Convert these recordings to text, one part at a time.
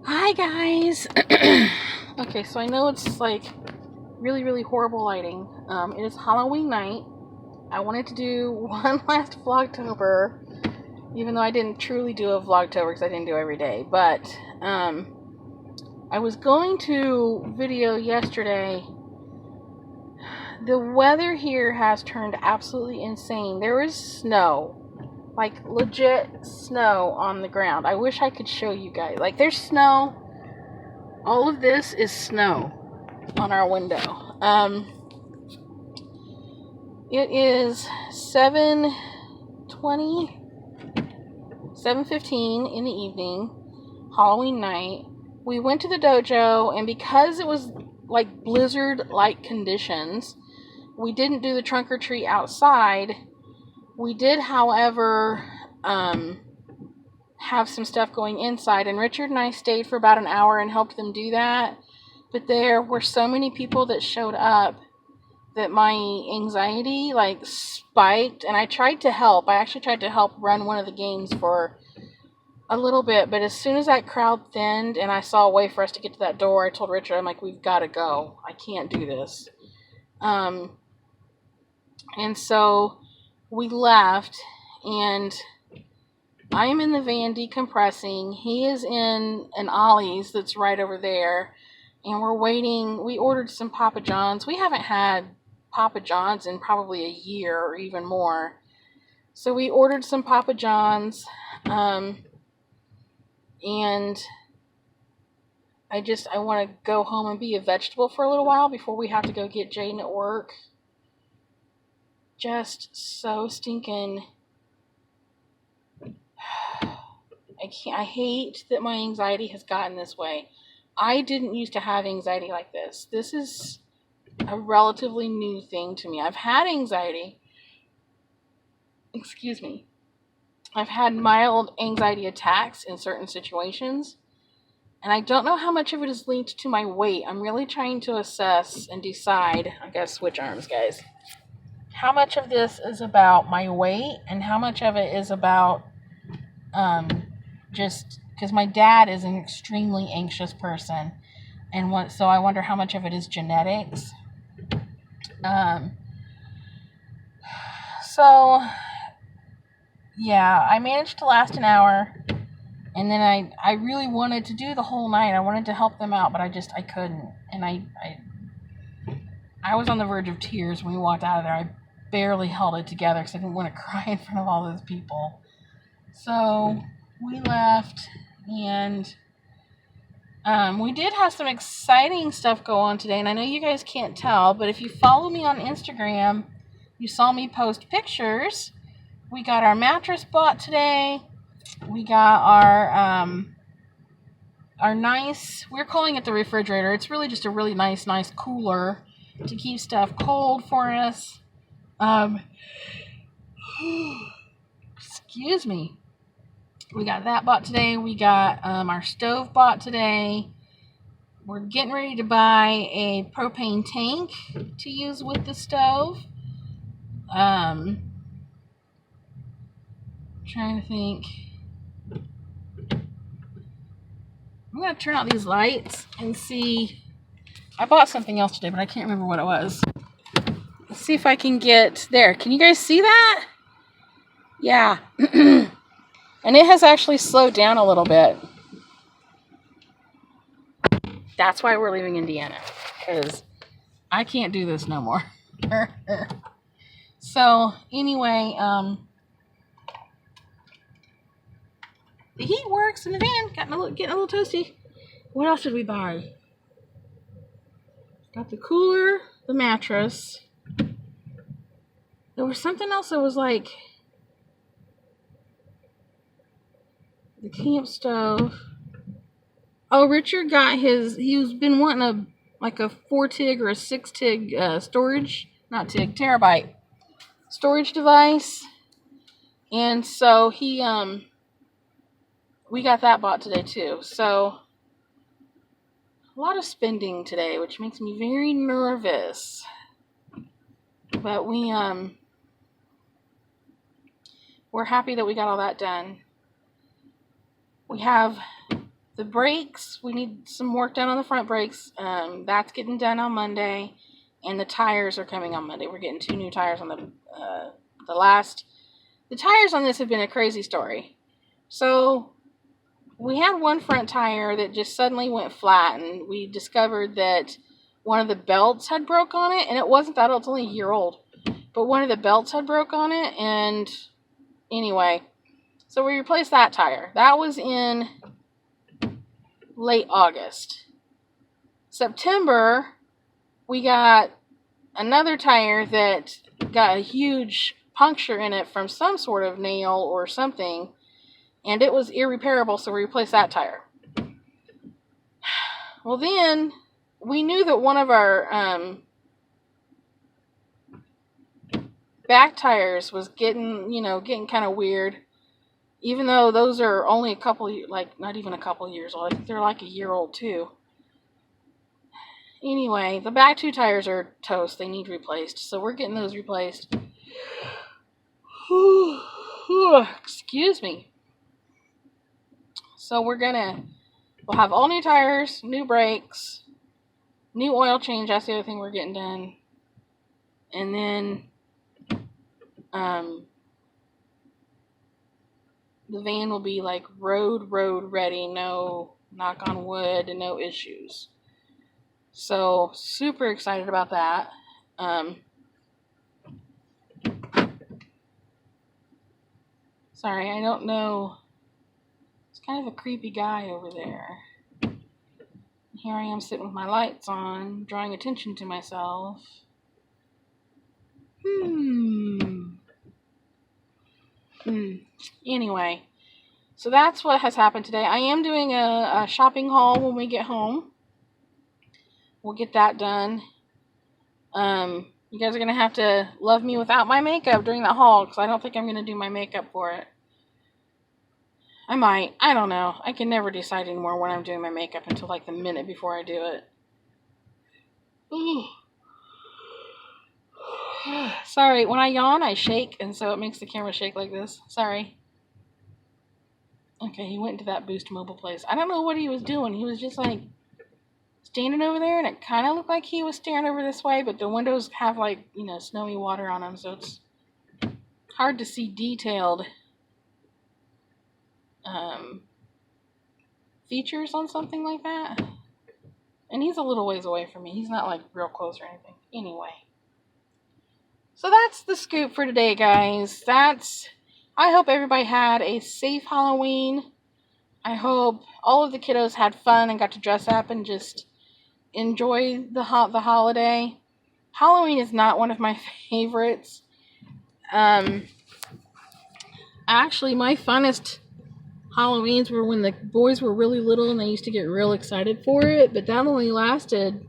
Hi guys. Okay, so I know it's like really, really horrible lighting. It is Halloween night. I wanted to do one last Vlogtober, even though I didn't truly do a Vlogtober because I didn't do every day. But I was going to video yesterday. The weather here has turned absolutely insane. There is snow, like legit snow on the ground. I wish I could show you guys. Like there's snow. All of this is snow on our window. It is 7:20, 7:15 in the evening, Halloween night. We went to the dojo, and because it was like blizzard-like conditions, we didn't do the trunk or treat outside. We did, however, have some stuff going inside, and Richard and I stayed for about an hour and helped them do that. But there were so many people that showed up that my anxiety like spiked, and I tried to help. I actually tried to help run one of the games for a little bit, but as soon as that crowd thinned and I saw a way for us to get to that door, I told Richard, I'm like, we've got to go. I can't do this. And so we left, and I am in the van decompressing. He is in an Ollie's that's right over there, and we're waiting. We ordered some Papa John's. We haven't had Papa John's in probably a year or even more. So we ordered some Papa John's, and I want to go home and be a vegetable for a little while before we have to go get Jaden at work. Just so stinking. I hate that my anxiety has gotten this way. I didn't used to have anxiety like this. This is a relatively new thing to me. I've had anxiety. Excuse me. I've had mild anxiety attacks in certain situations, and I don't know how much of it is linked to my weight. I'm really trying to assess and decide. I gotta switch arms, guys. How much of this is about my weight, and how much of it is about just because my dad is an extremely anxious person, and so I wonder how much of it is genetics. So yeah, I managed to last an hour, and then I really wanted to do the whole night. I wanted to help them out, but I couldn't, and I was on the verge of tears when we walked out of there. I barely held it together because I didn't want to cry in front of all those people. So we left, and we did have some exciting stuff go on today, and I know you guys can't tell, but if you follow me on Instagram, you saw me post pictures. We got our mattress bought today. We got our nice, we're calling it the refrigerator. It's really just a really nice cooler to keep stuff cold for us. Excuse me. We got that bought today. We got our stove bought today. We're getting ready to buy a propane tank to use with the stove. Trying to think. I'm going to turn out these lights and see. I bought something else today, but I can't remember what it was. Let's see if I can get there. Can you guys see that? Yeah. And it has actually slowed down a little bit. That's why we're leaving Indiana, because I can't do this no more. So anyway, the heat works in the van. Getting a little toasty. What else did we buy? Got the cooler, the mattress. There was something else that was like the camp stove. Oh, Richard got he's been wanting a 4 TIG or a 6 TIG terabyte storage device. And so we got that bought today too. So a lot of spending today, which makes me very nervous. But we're happy that we got all that done. We have The brakes, we need some work done on the front brakes. That's getting done on Monday. And the tires are coming on Monday. We're getting 2 new tires on the tires on this have been a crazy story. So we had one front tire that just suddenly went flat, and we discovered that one of the belts had broke on it, and it wasn't that old, it's only a year old. But one of the belts had broke on it, and anyway, so we replaced that tire. That was in late August. September, we got another tire that got a huge puncture in it from some sort of nail or something, and it was irreparable, so we replaced that tire. Well, then we knew that one of our back tires was getting kind of weird, even though those are only a couple, not even a couple years old. I think they're like a year old too. Anyway, the back 2 tires are toast. They need replaced. So we're getting those replaced. Excuse me. So we'll have all new tires, new brakes, new oil change. That's the other thing we're getting done. And then the van will be like road ready. No, knock on wood, and no issues. So, super excited about that. Sorry, I don't know. It's kind of a creepy guy over there. Here I am sitting with my lights on, drawing attention to myself. Anyway, so that's what has happened today. I am doing a shopping haul when we get home. We'll get that done. You guys are going to have to love me without my makeup during the haul, because I don't think I'm going to do my makeup for it. I might. I don't know. I can never decide anymore when I'm doing my makeup until like the minute before I do it. Sorry, when I yawn, I shake, and so it makes the camera shake like this. Sorry. Okay, he went into that Boost Mobile place. I don't know what he was doing. He was just like standing over there, and it kind of looked like he was staring over this way, but the windows have like, snowy water on them, so it's hard to see detailed features on something like that. And he's a little ways away from me. He's not like real close or anything. Anyway. So that's the scoop for today, guys. I hope everybody had a safe Halloween. I hope all of the kiddos had fun and got to dress up and just enjoy the holiday. Halloween is not one of my favorites. Actually, my funnest Halloweens were when the boys were really little and they used to get real excited for it, but that only lasted...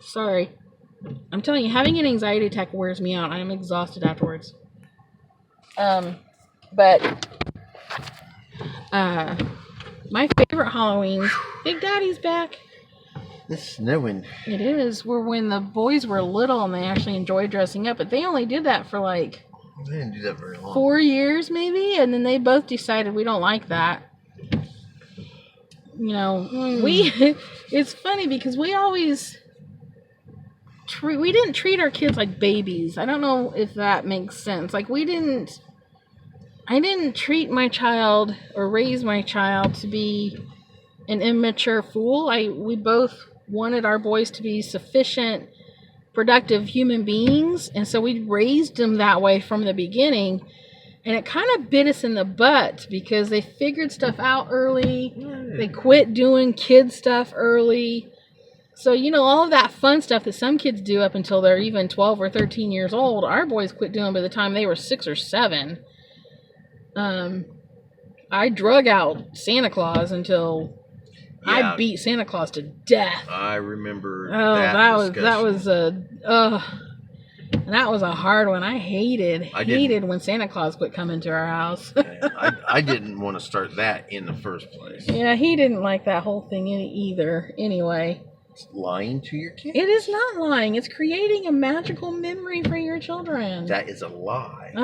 Sorry. I'm telling you, having an anxiety attack wears me out. I am exhausted afterwards. But my favorite Halloween, Big Daddy's back. It's snowing. It is. Were when the boys were little and they actually enjoyed dressing up, but they only did that for like... They didn't do that very long. 4 years maybe, and then they both decided we don't like that. It's funny because we always... we didn't treat our kids like babies. I don't know if that makes sense. Like, I didn't treat my child or raise my child to be an immature fool. We both wanted our boys to be sufficient, productive human beings, and so we raised them that way from the beginning. And it kind of bit us in the butt because they figured stuff out early. They quit doing kid stuff early. So, all of that fun stuff that some kids do up until they're even 12 or 13 years old, our boys quit doing by the time they were 6 or 7. I drug out Santa Claus until I beat Santa Claus to death. I remember that was a hard one. I hated when Santa Claus quit coming to our house. I didn't want to start that in the first place. Yeah, he didn't like that whole thing either. Anyway. It's lying to your kids. It is not lying. It's creating a magical memory for your children. That is a lie.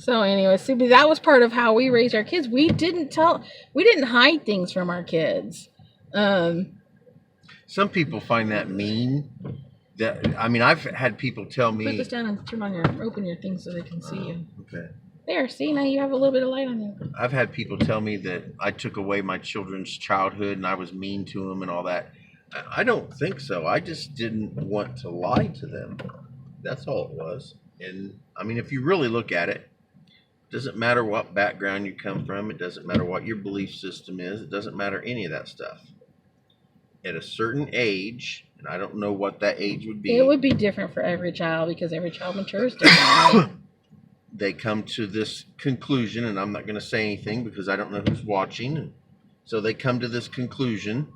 So anyway, see, that was part of how we raised our kids. We didn't hide things from our kids. Some people find that mean. I've had people tell me. Put this down and open your thing so they can see you. Okay. There, see, now you have a little bit of light on you. I've had people tell me that I took away my children's childhood and I was mean to them and all that. I don't think so. I just didn't want to lie to them. That's all it was. And I mean, if you really look at it, it doesn't matter what background you come from. It doesn't matter what your belief system is. It doesn't matter any of that stuff. At a certain age, and I don't know what that age would be. It would be different for every child because every child matures differently. They come to this conclusion, and I'm not going to say anything because I don't know who's watching. So they come to this conclusion,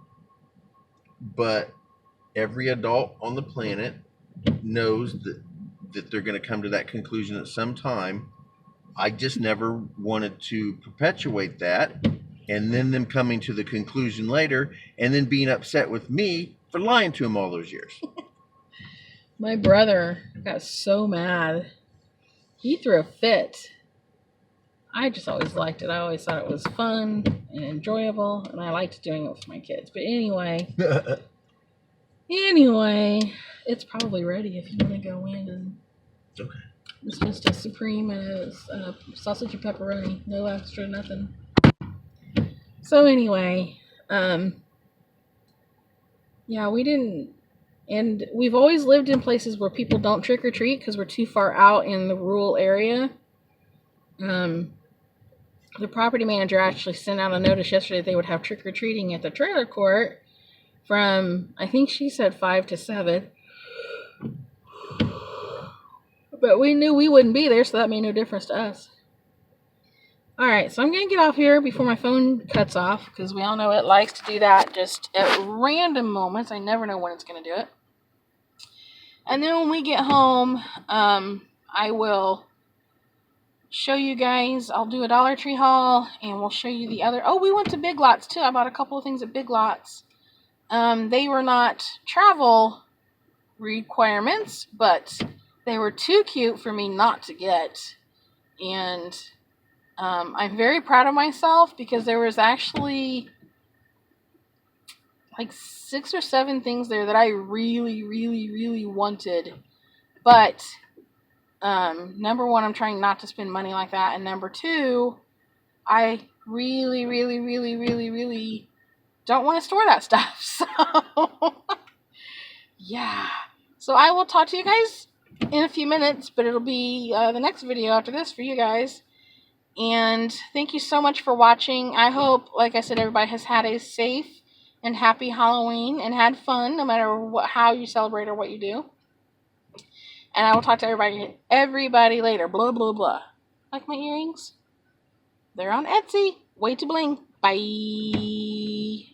but every adult on the planet knows that they're going to come to that conclusion at some time. I just never wanted to perpetuate that, and then them coming to the conclusion later, and then being upset with me for lying to them all those years. My brother got so mad. He threw a fit. I just always liked it. I always thought it was fun and enjoyable, and I liked doing it with my kids. But anyway, it's probably ready if you want to go in. And Okay. it's just a supreme and a sausage and pepperoni, no extra, nothing. So anyway, yeah, we didn't. And we've always lived in places where people don't trick or treat because we're too far out in the rural area. The property manager actually sent out a notice yesterday that they would have trick or treating at the trailer court from, I think she said 5 to 7. But we knew we wouldn't be there, so that made no difference to us. Alright, so I'm going to get off here before my phone cuts off because we all know it likes to do that just at random moments. I never know when it's going to do it. And then when we get home, I will show you guys. I'll do a Dollar Tree haul, and we'll show you the other. Oh, we went to Big Lots, too. I bought a couple of things at Big Lots. They were not travel requirements, but they were too cute for me not to get. And I'm very proud of myself because there was actually like 6 or 7 things there that I really, really, really wanted. But number one, I'm trying not to spend money like that. And number two, I really, really, really, really, really don't want to store that stuff. So, yeah. So I will talk to you guys in a few minutes, but it'll be the next video after this for you guys. And thank you so much for watching. I hope, like I said, everybody has had a safe and happy Halloween and had fun, no matter how you celebrate or what you do. And I will talk to everybody later. Blah, blah, blah. Like my earrings? They're on Etsy. Way to bling. Bye.